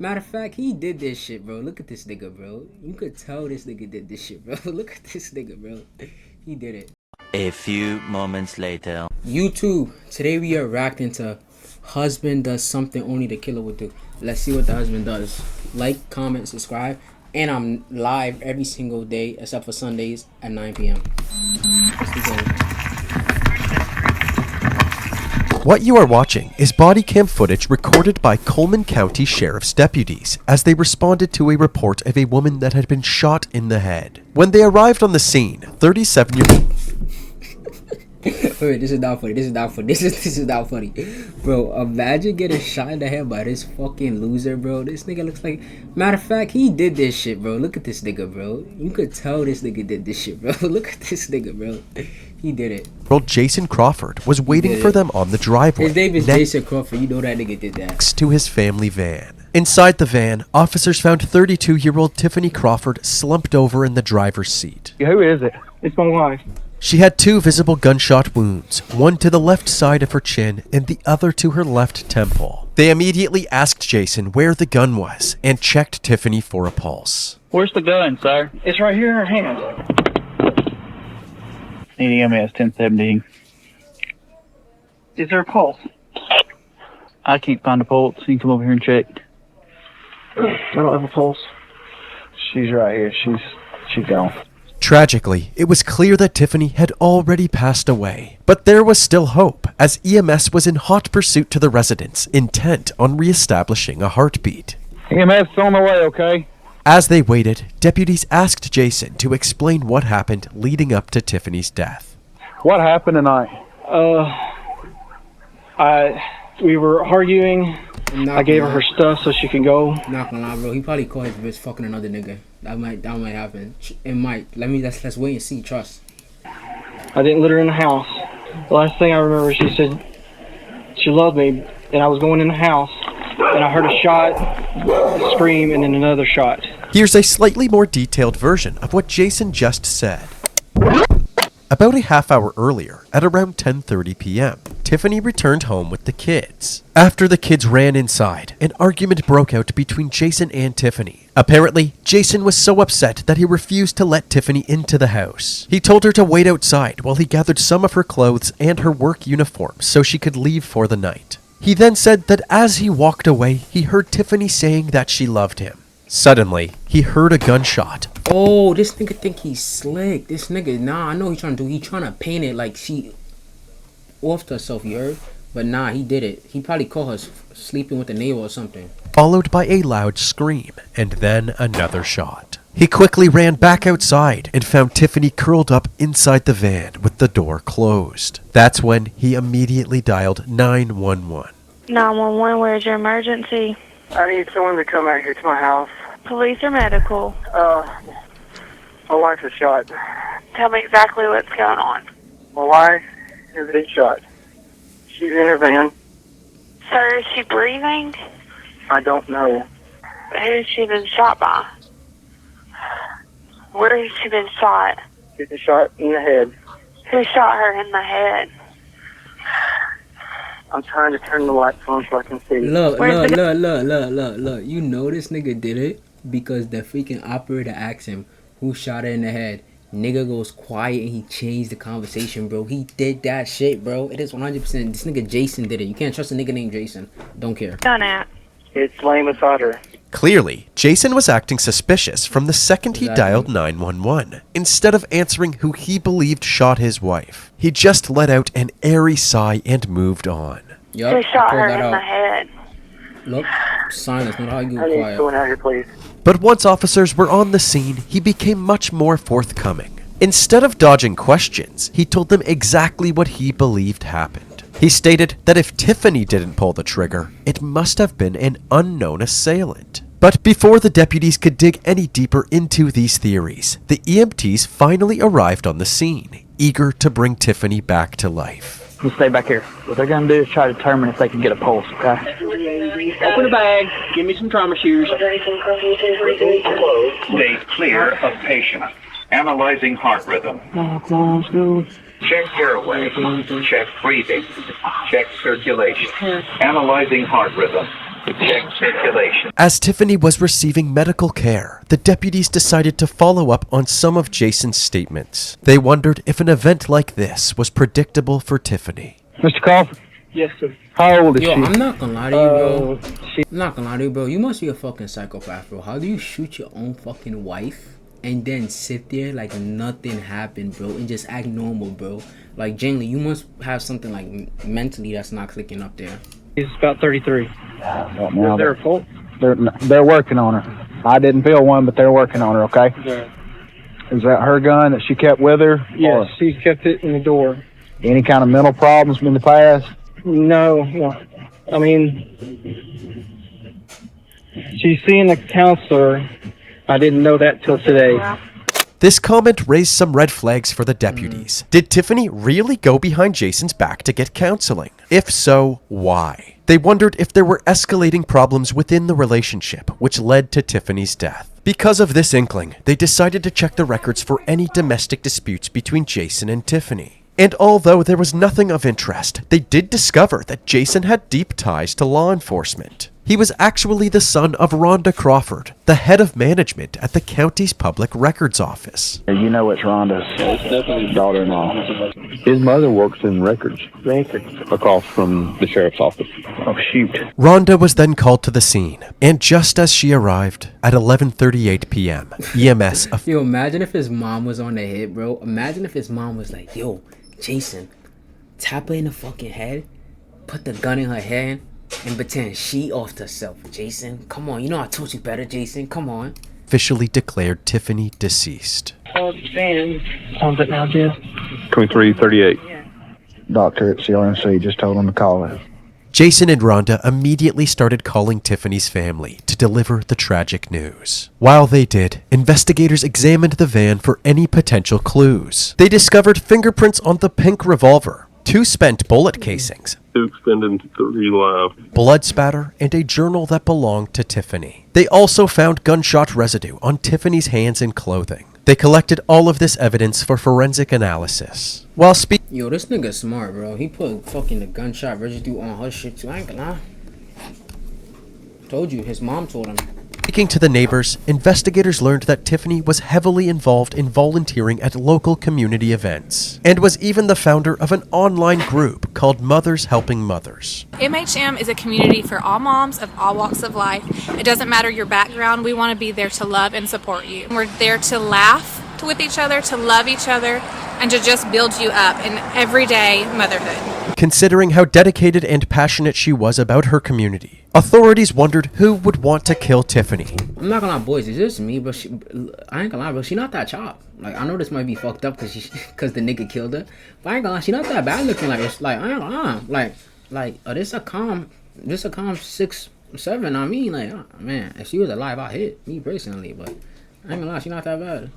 Matter of fact, he did this shit, bro. Look at this nigga, bro. You could tell this nigga did this shit, bro. Look at this nigga, bro. He did it. A few moments later. YouTube. Today we are reacting to husband does something only the killer would do. Let's see what the husband does. Like, comment, subscribe. And I'm live every single day except for Sundays at 9 p.m. Let's begin. What you are watching is body cam footage recorded by Coleman County Sheriff's deputies as they responded to a report of a woman that had been shot in the head. When they arrived on the scene, 37-year-old... Wait, this is not funny. This is not funny. This is not funny. Bro, imagine getting shot in the head by this fucking loser, bro. This nigga looks like... Matter of fact, he did this shit, bro. Look at this nigga, bro. You could tell this nigga did this shit, bro. Look at this nigga, bro. He did it. Jason Crawford was waiting for them on the driveway. His name is Jason Crawford. You know that nigga did that. Next to his family van. Inside the van, officers found 32-year-old Tiffany Crawford slumped over in the driver's seat. Who is it? It's my wife. She had 2 visible gunshot wounds, one to the left side of her chin and the other to her left temple. They immediately asked Jason where the gun was and checked Tiffany for a pulse. Where's the gun, sir? It's right here in her hand. EMS 1017. Is there a pulse? I can't find a pulse. You can come over here and check. I don't have a pulse. She's right here. She's gone. Tragically, it was clear that Tiffany had already passed away. But there was still hope, as EMS was in hot pursuit to the residence, intent on reestablishing a heartbeat. EMS is on the way, okay? As they waited, deputies asked Jason to explain what happened leading up to Tiffany's death. What happened tonight? We were arguing. I gave her stuff so she can go. Not gonna lie, bro. He probably called his bitch fucking another nigga. That might happen. It might. Let's wait and see. Trust. I didn't let her in the house. The last thing I remember, she said she loved me, and I was going in the house, and I heard a shot, a scream, and then another shot. Here's a slightly more detailed version of what Jason just said. About a half hour earlier, at around 10:30 p.m., Tiffany returned home with the kids. After the kids ran inside, an argument broke out between Jason and Tiffany. Apparently, Jason was so upset that he refused to let Tiffany into the house. He told her to wait outside while he gathered some of her clothes and her work uniform so she could leave for the night. He then said that as he walked away, he heard Tiffany saying that she loved him. Suddenly, he heard a gunshot. Oh, this nigga think he's slick. This nigga, nah, I know he's trying to do. He trying to paint it like she offed herself, you heard? But nah, he did it. He probably caught her sleeping with a neighbor or something. Followed by a loud scream, and then another shot. He quickly ran back outside and found Tiffany curled up inside the van with the door closed. That's when he immediately dialed 911. 911, where's your emergency? I need someone to come out here to my house. Police or medical? My wife was shot. Tell me exactly what's going on. My wife has been shot. She's in her van. Sir, is she breathing? I don't know. Who's she been shot by? Where has she been shot? She's been shot in the head. Who shot her in the head? I'm trying to turn the lights on so I can see. Look. You know this nigga did it because the freaking operator asked him who shot her in the head. Nigga goes quiet and he changed the conversation, bro. He did that shit, bro. It is 100%. This nigga Jason did it. You can't trust a nigga named Jason. Don't care. Done at. It's laying beside her. Clearly, Jason was acting suspicious from the second he dialed 911. Instead of answering who he believed shot his wife, he just let out an airy sigh and moved on. Yup, Who shot her that in the out. head? Look, silence, not how you I need quiet. someone out here, please. But once officers were on the scene, he became much more forthcoming. Instead of dodging questions, he told them exactly what he believed happened. He stated that if Tiffany didn't pull the trigger, it must have been an unknown assailant. But before the deputies could dig any deeper into these theories, the EMTs finally arrived on the scene, eager to bring Tiffany back to life. You stay back here. What they're going to do is try to determine if they can get a pulse, okay? Open the bag. Give me some trauma shoes. Stay clear of patient. Analyzing heart rhythm. Check airway. Check breathing. Check circulation. Analyzing heart rhythm. Check circulation. As Tiffany was receiving medical care, the deputies decided to follow up on some of Jason's statements. They wondered if an event like this was predictable for Tiffany. Mr. Crawford? Yes, sir. How old is Yo, she? I'm not gonna lie to you, bro. I'm not gonna lie to you, bro. You must be a fucking psychopath, bro. How do you shoot your own fucking wife and then sit there like nothing happened, bro, and just act normal, bro? Like, genuinely, you must have something like mentally that's not clicking up there. He's about 33. Right now, Is there a fault? they're working on her. I didn't feel one, but they're working on her, okay? There. Is that her gun that she kept with her? Yes, Or she kept it in the door. any kind of mental problems in the past? No. I mean, she's seeing a counselor. I didn't know that till today. This comment raised some red flags for the deputies. Did Tiffany really go behind Jason's back to get counseling? If so, why? They wondered if there were escalating problems within the relationship, which led to Tiffany's death. Because of this inkling, they decided to check the records for any domestic disputes between Jason and Tiffany. And although there was nothing of interest, they did discover that Jason had deep ties to law enforcement. He was actually the son of Rhonda Crawford, the head of management at the county's public records office. You know it's Rhonda's daughter-in-law. His mother works in records across from the sheriff's office. Oh, shoot. Rhonda was then called to the scene, and just as she arrived, at 11:38 p.m., EMS... Yo, imagine if his mom was on the hit, bro. Imagine if his mom was like, yo, Jason, tap her in the fucking head, put the gun in her hand, and pretend she offed herself. Jason, come on. You know I told you better, Jason. Come on. officially declared Tiffany deceased. Oh, Dan. Sounds it now, Jess. 2338. Doctor at CLNC just told him to call it. Jason and Rhonda immediately started calling Tiffany's family to deliver the tragic news. While they did, investigators examined the van for any potential clues. They discovered fingerprints on the pink revolver, 2 spent bullet casings, 2 expended, 3 live. blood spatter, and a journal that belonged to Tiffany. They also found gunshot residue on Tiffany's hands and clothing. They collected all of this evidence for forensic analysis. While speaking... Yo, this nigga smart, bro. He put fucking the gunshot residue on her shit too. I ain't gonna lie. Told you, his mom told him. Speaking to the neighbors, investigators learned that Tiffany was heavily involved in volunteering at local community events, and was even the founder of an online group called Mothers Helping Mothers. MHM is a community for all moms of all walks of life. It doesn't matter your background, we want to be there to love and support you. We're there to laugh with each other, to love each other, and to just build you up in everyday motherhood. Considering how dedicated and passionate she was about her community, authorities wondered who would want to kill Tiffany. I'm not gonna lie, boys. It's just me, but I ain't gonna lie, bro. She not that chop. Like, I know this might be fucked up because the nigga killed her, but I ain't gonna lie. She not that bad looking. Like, it's like I ain't gonna lie. Like, this a calm 6'7". I mean, like, man, if she was alive, I'd hit me personally, but I ain't gonna lie. She not that bad.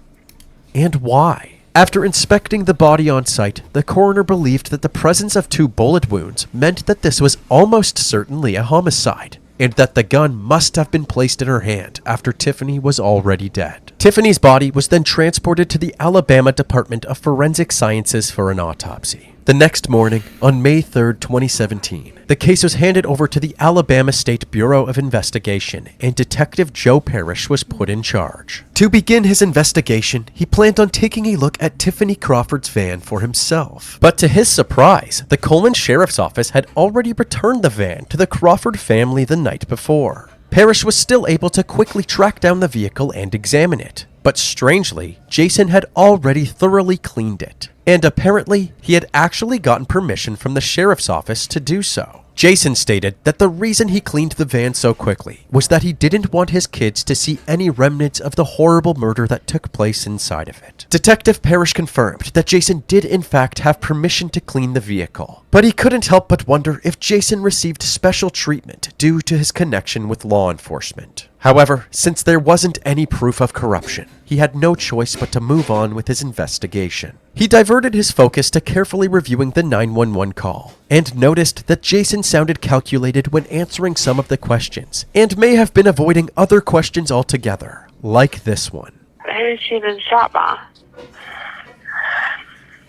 And why? After inspecting the body on site, the coroner believed that the presence of 2 bullet wounds meant that this was almost certainly a homicide, and that the gun must have been placed in her hand after Tiffany was already dead. Tiffany's body was then transported to the Alabama Department of Forensic Sciences for an autopsy. The next morning, on May 3rd, 2017, the case was handed over to the Alabama State Bureau of Investigation, and Detective Joe Parrish was put in charge. To begin his investigation, he planned on taking a look at Tiffany Crawford's van for himself. But to his surprise, the Coleman Sheriff's Office had already returned the van to the Crawford family the night before. Parrish was still able to quickly track down the vehicle and examine it. But strangely, Jason had already thoroughly cleaned it. And apparently, he had actually gotten permission from the sheriff's office to do so. Jason stated that the reason he cleaned the van so quickly was that he didn't want his kids to see any remnants of the horrible murder that took place inside of it. Detective Parrish confirmed that Jason did in fact have permission to clean the vehicle, but he couldn't help but wonder if Jason received special treatment due to his connection with law enforcement. However, since there wasn't any proof of corruption, he had no choice but to move on with his investigation. He diverted his focus to carefully reviewing the 911 call, and noticed that Jason sounded calculated when answering some of the questions, and may have been avoiding other questions altogether, like this one. Who's she been shot by?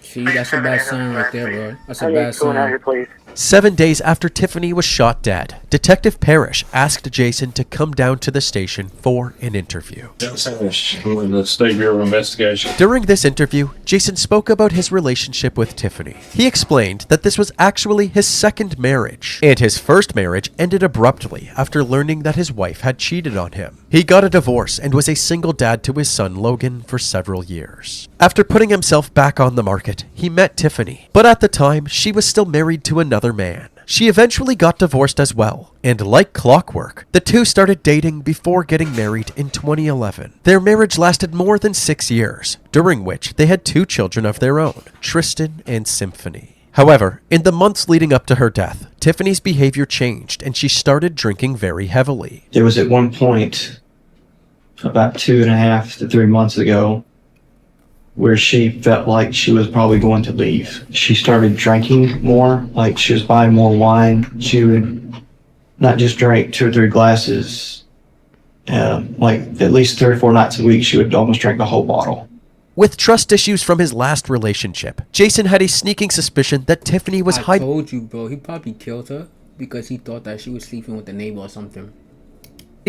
See, that's a bad sign right there, bro. That's a bad sign. Please. 7 days after Tiffany was shot dead, Detective Parrish asked Jason to come down to the station for an interview. With the State Bureau of Investigation. During this interview, Jason spoke about his relationship with Tiffany. He explained that this was actually his second marriage, and his first marriage ended abruptly after learning that his wife had cheated on him. He got a divorce and was a single dad to his son Logan for several years. After putting himself back on the market, he met Tiffany, but at the time, she was still married to another man. She eventually got divorced as well, and like clockwork, the two started dating before getting married in 2011. Their marriage lasted more than 6 years, during which they had 2 children of their own, Tristan and Symphony. However, in the months leading up to her death, Tiffany's behavior changed and she started drinking very heavily. There was at one point, about 2.5 to 3 months ago, where she felt like she was probably going to leave. She started drinking more, like she was buying more wine. She would not just drink 2 or 3 glasses, like at least 3 or 4 nights a week, she would almost drink the whole bottle. With trust issues from his last relationship, Jason had a sneaking suspicion that Tiffany was I hiding told you, bro. He probably killed her because he thought that she was sleeping with the neighbor or something.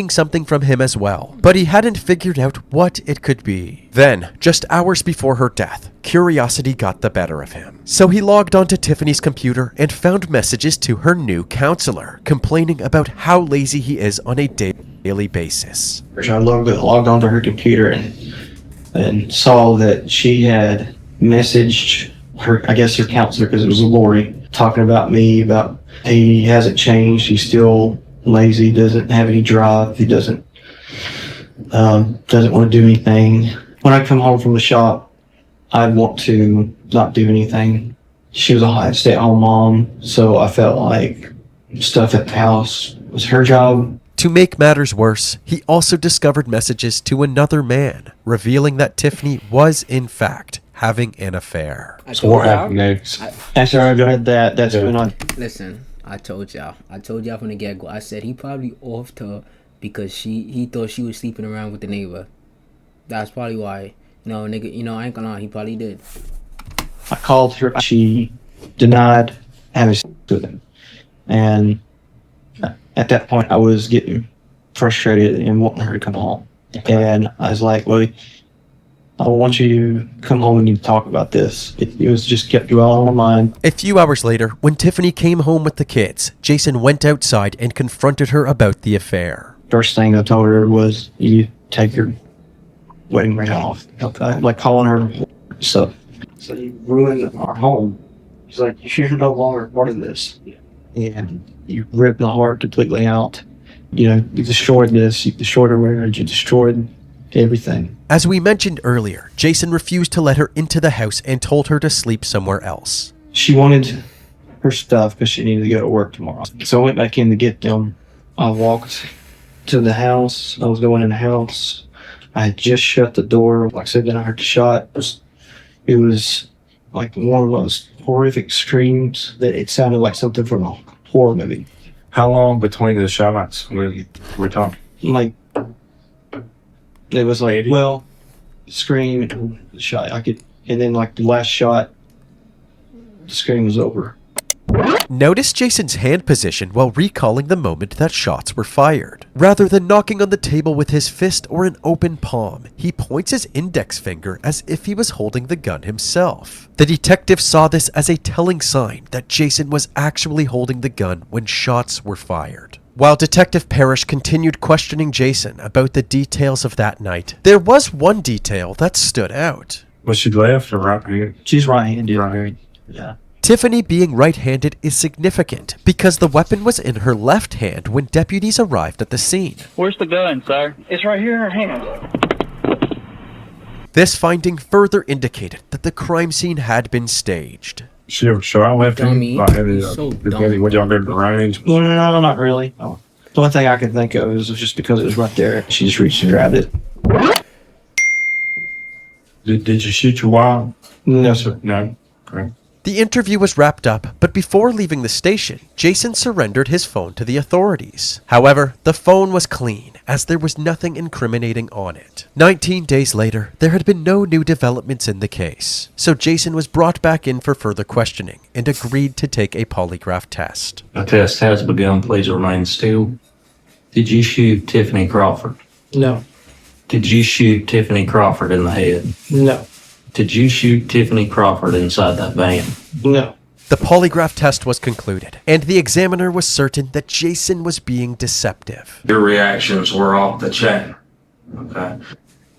something from him as well, but he hadn't figured out what it could be. Then, just hours before her death, curiosity got the better of him. So he logged onto Tiffany's computer and found messages to her new counselor, complaining about how lazy he is on a daily basis. I logged onto her computer and saw that she had messaged her, I guess her counselor, because it was Lori, talking about me, about he hasn't changed, he's still lazy, doesn't have any drive, he doesn't want to do anything. When I come home from the shop, I'd want to not do anything. She was a stay-at-home mom, so I felt like stuff at the house was her job. To make matters worse, he also discovered messages to another man, revealing that Tiffany was, in fact, having an affair. So what happened next? After I read that, that's when I... Listen, I told y'all from the get-go. I said he probably offed her because he thought she was sleeping around with the neighbor. That's probably why. Nigga, I ain't gonna lie, he probably did. I called her. She denied having sex with him. And at that point, I was getting frustrated and wanting her to come home. And I was like, well, I want you to come home and you talk about this. It was just kept you all on my mind. A few hours later, when Tiffany came home with the kids, Jason went outside and confronted her about the affair. First thing I told her was, you take your wedding ring off. Like calling her stuff. So you ruined our home. She's like, you're no longer part of this. And you ripped the heart completely out. You destroyed this. You destroyed her marriage. You destroyed everything. As we mentioned earlier, Jason refused to let her into the house and told her to sleep somewhere else. She wanted her stuff because she needed to go to work tomorrow. So I went back in to get them. I walked to the house. I was going in the house. I had just shut the door. Like I said, then I heard the shot. It was like one of those horrific screams that it sounded like something from a horror movie. How long between the shots we're talking? Like, it was like, well, scream and the shot. And then like the last shot, the scream was over. Notice Jason's hand position while recalling the moment that shots were fired. Rather than knocking on the table with his fist or an open palm, he points his index finger as if he was holding the gun himself. The detective saw this as a telling sign that Jason was actually holding the gun when shots were fired. While Detective Parrish continued questioning Jason about the details of that night, there was one detail that stood out. Was she left or right-handed? She's right-handed. Right-handed. Yeah. Tiffany being right-handed is significant because the weapon was in her left hand when deputies arrived at the scene. Where's the gun, sir? It's right here in her hand. This finding further indicated that the crime scene had been staged. She ever shot left hand? Dummy. So dumb. What y'all did the range? No, not really. Oh. The only thing I could think of was just because it was right there. She just reached and grabbed it. Did you shoot your wild? No, sir. No. Okay. The interview was wrapped up, but before leaving the station, Jason surrendered his phone to the authorities. However, the phone was clean, as there was nothing incriminating on it. 19 days later, there had been no new developments in the case, so Jason was brought back in for further questioning and agreed to take a polygraph test. A test has begun. Please remain still. Did you shoot Tiffany Crawford? No. Did you shoot Tiffany Crawford in the head? No. Did you shoot Tiffany Crawford inside that van? No. The polygraph test was concluded, and the examiner was certain that Jason was being deceptive. Your reactions were off the chain. Okay.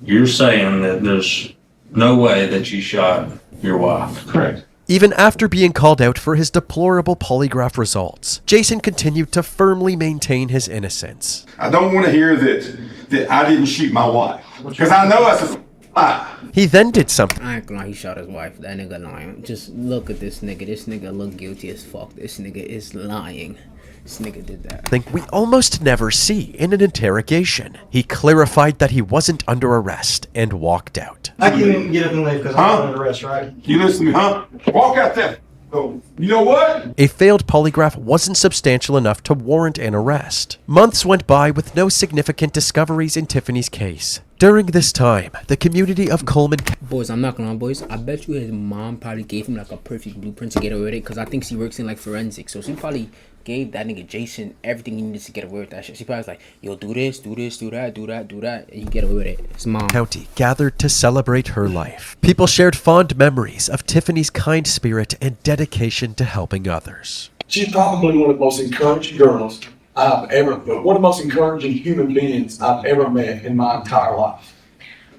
You're saying that there's no way that you shot your wife. Correct. Even after being called out for his deplorable polygraph results, Jason continued to firmly maintain his innocence. I don't want to hear that I didn't shoot my wife, because I know that's a lie. He then did something. I ain't gonna lie, he shot his wife. That nigga lying. Just look at this nigga. This nigga look guilty as fuck. This nigga is lying. This nigga did that. Think we almost never see in an interrogation. He clarified that he wasn't under arrest and walked out. I can get up and leave because I'm under arrest, right? You listen to me, huh? Walk out there. Oh, you know what? A failed polygraph wasn't substantial enough to warrant an arrest. Months went by with no significant discoveries in Tiffany's case. During this time, the community of Coleman... Boys, I'm not gonna lie, boys. I bet you his mom probably gave him like a perfect blueprint to get away with it, because I think she works in like forensics. So she probably gave that nigga Jason everything he needed to get away with that shit. She probably was like, yo, do this, do this, do that, do that, do that, and you get away with it. His mom. County gathered to celebrate her life. People shared fond memories of Tiffany's kind spirit and dedication to helping others. She's probably one of the most encouraging girls I've ever, one of the most encouraging human beings I've ever met in my entire life.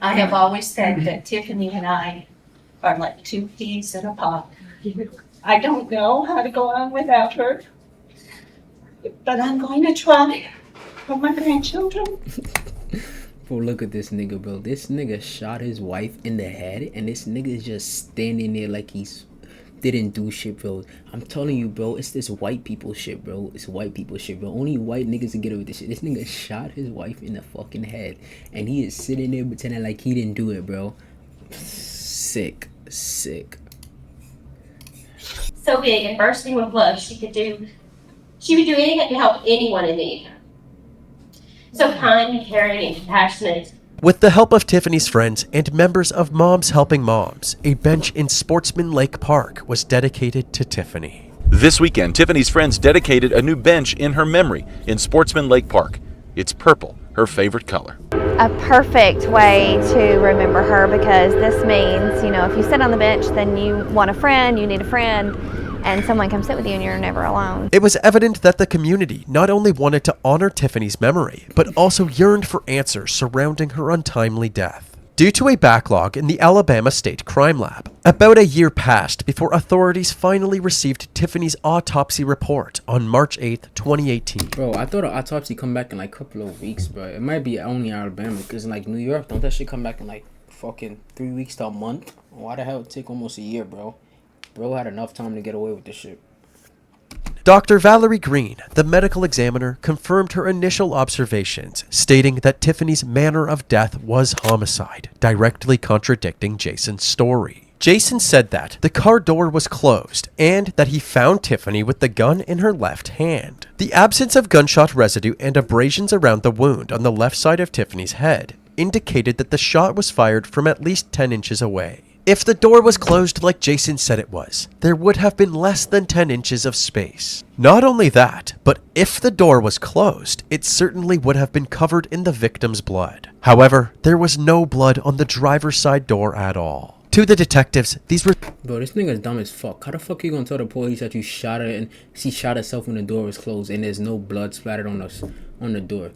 I have always said that Tiffany and I are like two peas in a pod. I don't know how to go on without her, but I'm going to try for my grandchildren. Bro, look at this nigga, bro. This nigga shot his wife in the head, and this nigga is just standing there like he's didn't do shit, bro. I'm telling you, bro, it's this white people shit, bro. It's white people shit, bro. Only white niggas can get away with this shit. This nigga shot his wife in the fucking head, and he is sitting there pretending like he didn't do it, bro. Sick. Sick. So big and bursting with love, she would do anything to help anyone in need. So kind and caring and compassionate. With the help of Tiffany's friends and members of Moms Helping Moms, a bench in Sportsman Lake Park was dedicated to Tiffany. This weekend, Tiffany's friends dedicated a new bench in her memory in Sportsman Lake Park. It's purple, her favorite color. A perfect way to remember her, because this means, you know, if you sit on the bench, then you want a friend, you need a friend, and someone comes sit with you and you're never alone. It was evident that the community not only wanted to honor Tiffany's memory, but also yearned for answers surrounding her untimely death. Due to a backlog in the Alabama State Crime Lab, about a year passed before authorities finally received Tiffany's autopsy report on March 8th, 2018. Bro, I thought an autopsy come back in like a couple of weeks, bro. It might be only Alabama, because in like New York, don't that shit come back in like fucking 3 weeks to a month? Why the hell it take almost a year, bro? Bro had enough time to get away with this shit. Dr. Valerie Green, the medical examiner, confirmed her initial observations, stating that Tiffany's manner of death was homicide, directly contradicting Jason's story. Jason said that the car door was closed and that he found Tiffany with the gun in her left hand. The absence of gunshot residue and abrasions around the wound on the left side of Tiffany's head indicated that the shot was fired from at least 10 inches away. If the door was closed like Jason said it was, there would have been less than 10 inches of space. Not only that, but if the door was closed, it certainly would have been covered in the victim's blood. However, there was no blood on the driver's side door at all. To the detectives, these were... Bro, this nigga's dumb as fuck. How the fuck you gonna tell the police that you shot her and she shot herself when the door was closed and there's no blood splattered on the door?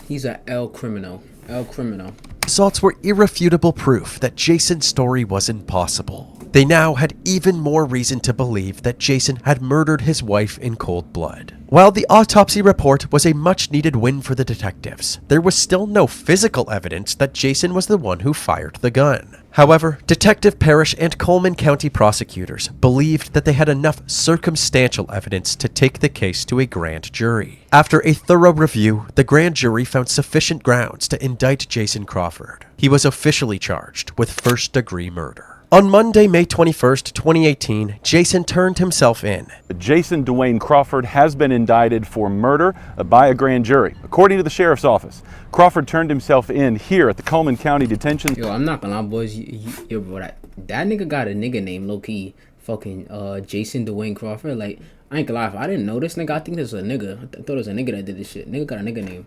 He's a L criminal. El criminal. Results were irrefutable proof that Jason's story was impossible. They now had even more reason to believe that Jason had murdered his wife in cold blood. While the autopsy report was a much-needed win for the detectives, there was still no physical evidence that Jason was the one who fired the gun. However, Detective Parrish and Coleman County prosecutors believed that they had enough circumstantial evidence to take the case to a grand jury. After a thorough review, the grand jury found sufficient grounds to indict Jason Crawford. He was officially charged with first-degree murder. On Monday, May 21st, 2018, Jason turned himself in. Jason Dwayne Crawford has been indicted for murder by a grand jury. According to the sheriff's office, Crawford turned himself in here at the Coleman County Detention. Yo, I'm not gonna lie, boys. Yo, bro, that nigga got a nigga named low-key fucking Jason Dwayne Crawford. Like, I ain't gonna lie, if I didn't know this nigga, I think this was a nigga. I thought it was a nigga that did this shit. Nigga got a nigga name.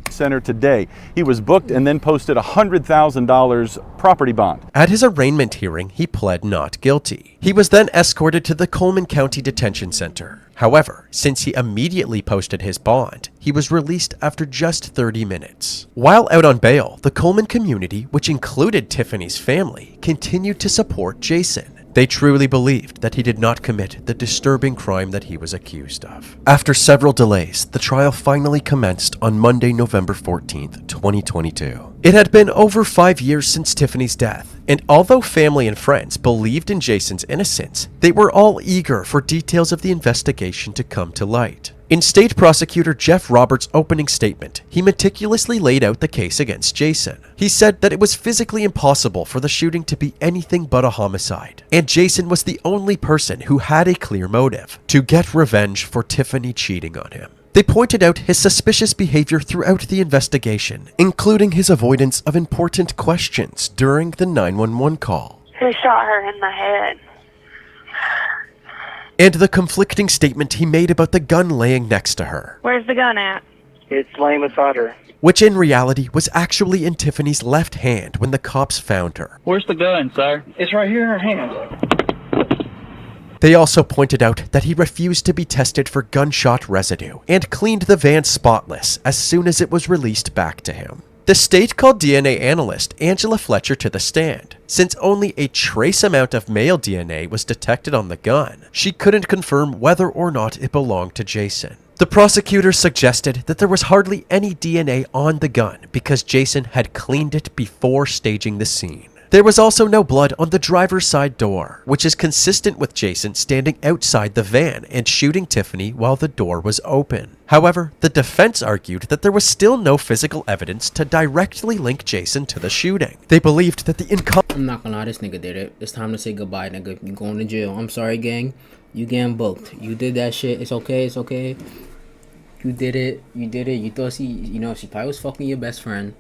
Center today. He was booked and then posted a $100,000 property bond. At his arraignment hearing, he pled not guilty. He was then escorted to the Coleman County Detention Center. However, since he immediately posted his bond, he was released after just 30 minutes. While out on bail, the Coleman community, which included Tiffany's family, continued to support Jason. They truly believed that he did not commit the disturbing crime that he was accused of. After several delays, the trial finally commenced on Monday, November 14th, 2022. It had been over 5 years since Tiffany's death, and although family and friends believed in Jason's innocence, they were all eager for details of the investigation to come to light. In State Prosecutor Jeff Roberts' opening statement, he meticulously laid out the case against Jason. He said that it was physically impossible for the shooting to be anything but a homicide, and Jason was the only person who had a clear motive: to get revenge for Tiffany cheating on him. They pointed out his suspicious behavior throughout the investigation, including his avoidance of important questions during the 911 call. Who shot her in the head? And the conflicting statement he made about the gun laying next to her. Where's the gun at? It's laying beside her. Which in reality was actually in Tiffany's left hand when the cops found her. Where's the gun, sir? It's right here in her hand. They also pointed out that he refused to be tested for gunshot residue and cleaned the van spotless as soon as it was released back to him. The state called DNA analyst Angela Fletcher to the stand. Since only a trace amount of male DNA was detected on the gun, she couldn't confirm whether or not it belonged to Jason. The prosecutor suggested that there was hardly any DNA on the gun because Jason had cleaned it before staging the scene. There was also no blood on the driver's side door, which is consistent with Jason standing outside the van and shooting Tiffany while the door was open. However, the defense argued that there was still no physical evidence to directly link Jason to the shooting. They believed that the I'm not gonna lie, this nigga did it. It's time to say goodbye, nigga. You going to jail. I'm sorry, gang. You getting booked. You did that shit. It's okay. It's okay. You did it. You did it. You thought she probably was fucking your best friend.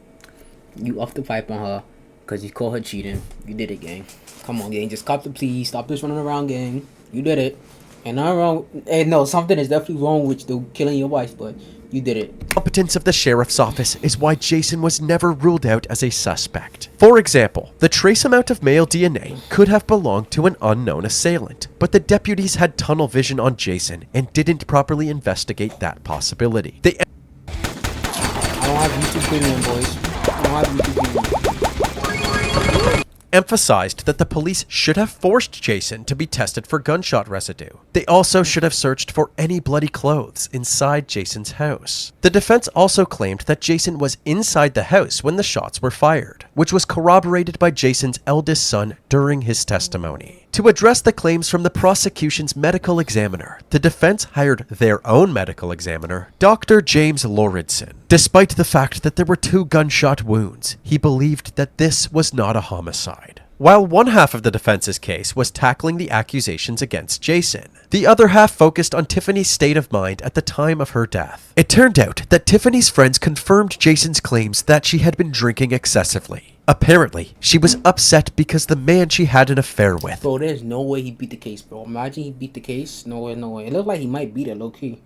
You off the pipe on her. Because you caught her cheating. You did it, gang. Come on, gang. Just cop the plea. Stop this running around, gang. You did it. And not wrong. Hey, no, something is definitely wrong with you killing your wife, but you did it. Competence of the sheriff's office is why Jason was never ruled out as a suspect. For example, the trace amount of male DNA could have belonged to an unknown assailant, but the deputies had tunnel vision on Jason and didn't properly investigate that possibility. I don't have YouTube Premium, boys. I don't have YouTube Premium. Emphasized that the police should have forced Jason to be tested for gunshot residue. They also should have searched for any bloody clothes inside Jason's house. The defense also claimed that Jason was inside the house when the shots were fired, which was corroborated by Jason's eldest son during his testimony. To address the claims from the prosecution's medical examiner, the defense hired their own medical examiner, Dr. James Lauridsen. Despite the fact that there were 2 gunshot wounds, he believed that this was not a homicide. While one half of the defense's case was tackling the accusations against Jason, the other half focused on Tiffany's state of mind at the time of her death. It turned out that Tiffany's friends confirmed Jason's claims that she had been drinking excessively. Apparently, she was upset because the man she had an affair with. Bro, there's no way he beat the case, bro. Imagine he beat the case. No way, no way. It looked like he might beat it low-key.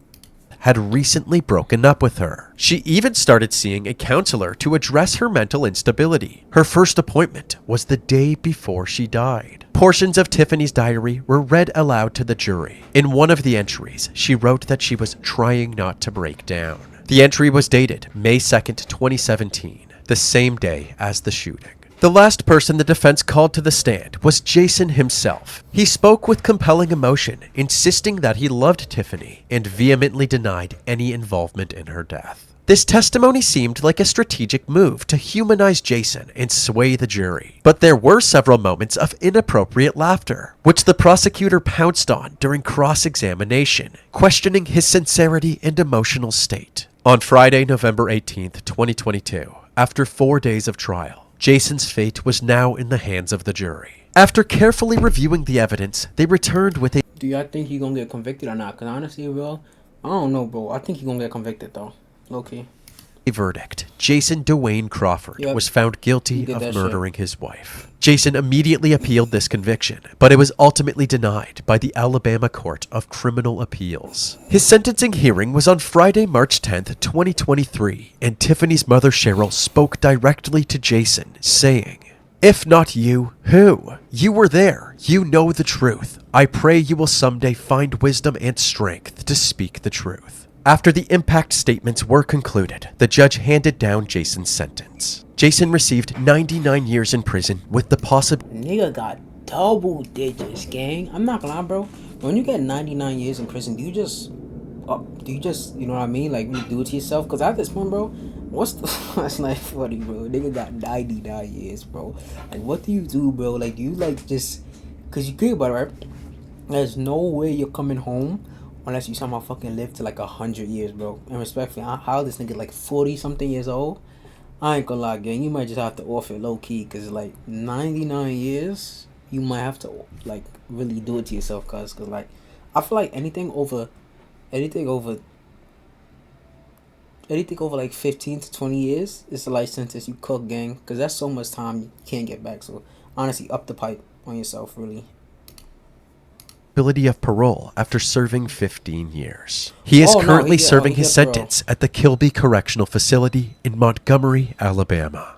Had recently broken up with her. She even started seeing a counselor to address her mental instability. Her first appointment was the day before she died. Portions of Tiffany's diary were read aloud to the jury. In one of the entries, she wrote that she was trying not to break down. The entry was dated May 2nd, 2017, the same day as the shooting. The last person the defense called to the stand was Jason himself. He spoke with compelling emotion, insisting that he loved Tiffany and vehemently denied any involvement in her death. This testimony seemed like a strategic move to humanize Jason and sway the jury. But there were several moments of inappropriate laughter, which the prosecutor pounced on during cross-examination, questioning his sincerity and emotional state. On Friday, November 18th, 2022, after 4 days of trial, Jason's fate was now in the hands of the jury. After carefully reviewing the evidence, they returned with a Do y'all think he gonna get convicted or not? Cause honestly, bro, I don't know, bro. I think he gonna get convicted though. Okay. verdict. Jason Dwayne Crawford was found guilty of murdering his wife. Jason immediately appealed this conviction, but it was ultimately denied by the Alabama Court of Criminal Appeals. His sentencing hearing was on Friday, March 10th, 2023, and Tiffany's mother Cheryl spoke directly to Jason, saying, "If not you, who? You were there. You know the truth. I pray you will someday find wisdom and strength to speak the truth." After the impact statements were concluded, the judge handed down Jason's sentence. Jason received 99 years in prison with the possibility. Nigga got double digits, gang. I'm not gonna lie, bro. When you get 99 years in prison, do you just, you know what I mean? Like, you do it to yourself? Because at this point, bro, that's not funny, bro. Nigga got 99 years, bro. Like, what do you do, bro? Like, do you, like, just, because you think about it, right? There's no way you're coming home unless you somehow fucking live to like 100 years, bro. And respectfully, how this nigga like 40 something years old? I ain't gonna lie, gang. You might just have to off it low key, cause like 99 years, you might have to like really do it to yourself, cause like I feel like anything over like 15 to 20 years, it's a life sentence. You cook, gang, cause that's so much time you can't get back. So honestly, up the pipe on yourself, really. Of parole after serving 15 years. He is currently serving his sentence at the Kilby Correctional Facility in Montgomery, Alabama.